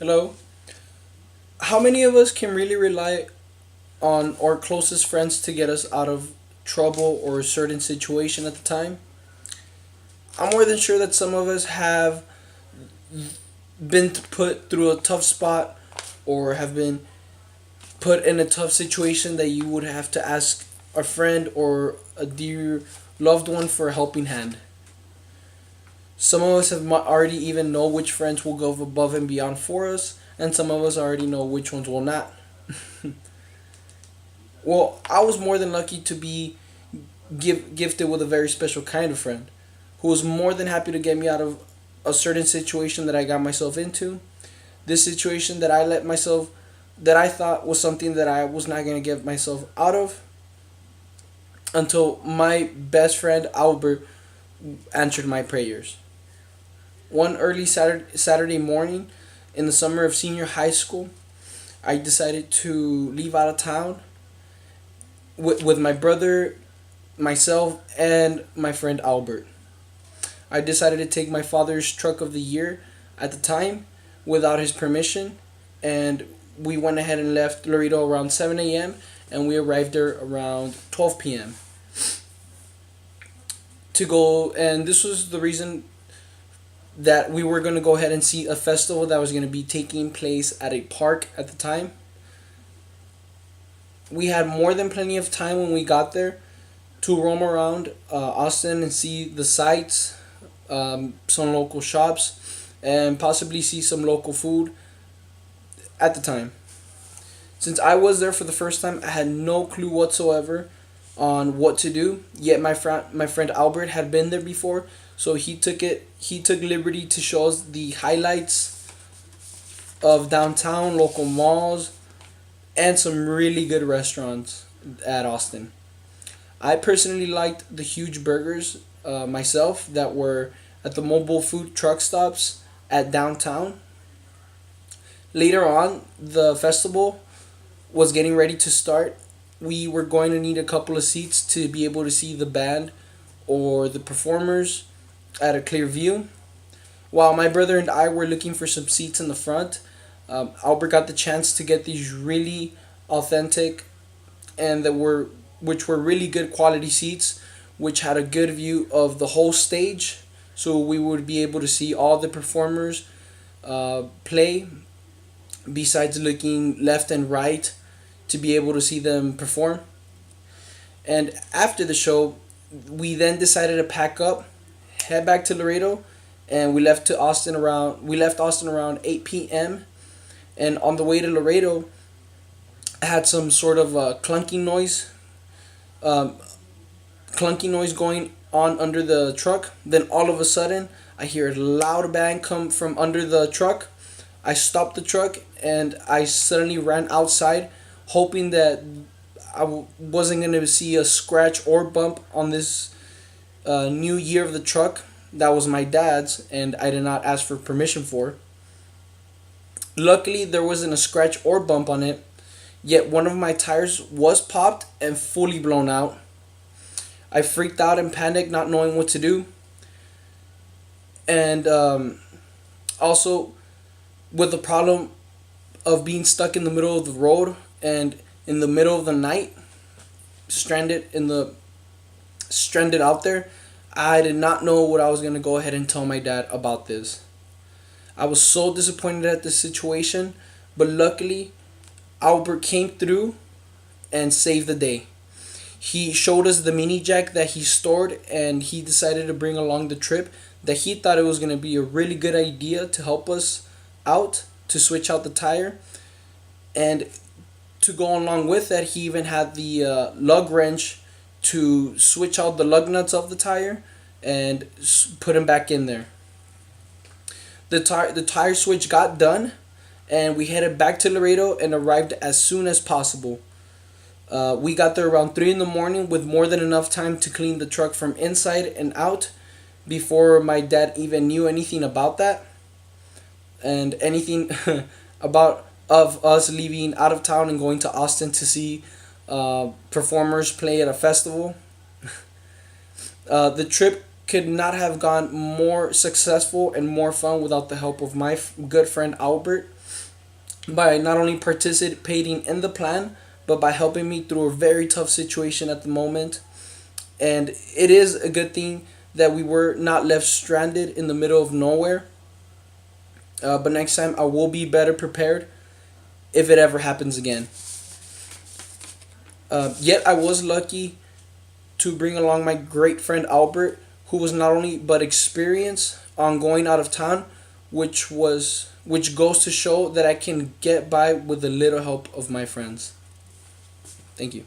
Hello. How many of us can really rely on our closest friends to get us out of trouble or a certain situation at the time? I'm more than sure that some of us have been put through a tough spot or have been put in a tough situation that you would have to ask a friend or a dear loved one for a helping hand. Some of us have already even know which friends will go above and beyond for us, and some of us already know which ones will not. Well, I was more than lucky to be gifted with a very special kind of friend who was more than happy to get me out of a certain situation that I got myself into. This situation that I let myself, that I thought was something that I was not going to get myself out of until my best friend Albert answered my prayers. One early Saturday morning in the summer of senior high school, I decided to leave out of town with my brother, myself, and my friend Albert. I decided to take my father's truck of the year at the time without his permission, and we went ahead and left Laredo around 7 a.m. and we arrived there around 12 p.m. to go. And this was the reason that we were going to go ahead and see a festival that was going to be taking place at a park at the time. We had more than plenty of time when we got there to roam around Austin and see the sights, some local shops, and possibly see some local food at the time. Since I was there for the first time, I had no clue whatsoever on what to do. Yet my friend Albert had been there before, so he took liberty to show us the highlights of downtown, local malls, and some really good restaurants at Austin. I personally liked the huge burgers myself that were at the mobile food truck stops at downtown. Later on, the festival was getting ready to start. We were going to need a couple of seats to be able to see the band or the performers at a clear view. While my brother and I were looking for some seats in the front, Albert got the chance to get these really authentic and that were which were really good quality seats, which had a good view of the whole stage, so we would be able to see all the performers play. Besides looking left and right to be able to see them perform. And after the show, we then decided to pack up, head back to Laredo, and we left Austin around 8 p.m. And on the way to Laredo, I had some sort of um, clunky noise going on under the truck. Then all of a sudden, I hear a loud bang come from under the truck. I stopped the truck and I suddenly ran outside, hoping that wasn't going to see a scratch or bump on this new year of the truck that was my dad's and I did not ask for permission for. Luckily, there wasn't a scratch or bump on it, yet one of my tires was popped and fully blown out. I freaked out and panicked, not knowing what to do. And also, with the problem of being stuck in the middle of the road and in the middle of the night, stranded in the stranded out there, I did not know what I was going to go ahead and tell my dad about this. I was so disappointed at the situation, but luckily Albert came through and saved the day. He showed us the mini jack that he stored and he decided to bring along the trip that he thought it was going to be a really good idea to help us out to switch out the tire. And to go along with that, he even had the lug wrench to switch out the lug nuts of the tire and put them back in there. The tire switch got done, and we headed back to Laredo and arrived as soon as possible. We got there around 3 in the morning with more than enough time to clean the truck from inside and out before my dad even knew anything about that and anything about of us leaving out of town and going to Austin to see performers play at a festival. The trip could not have gone more successful and more fun without the help of my good friend Albert. by not only participating in the plan, but by helping me through a very tough situation at the moment. And it is a good thing that we were not left stranded in the middle of nowhere. But next time I will be better prepared if it ever happens again. Yet I was lucky to bring along my great friend Albert, who was not only but experienced on going out of town, which goes to show that I can get by with a little help of my friends. Thank you.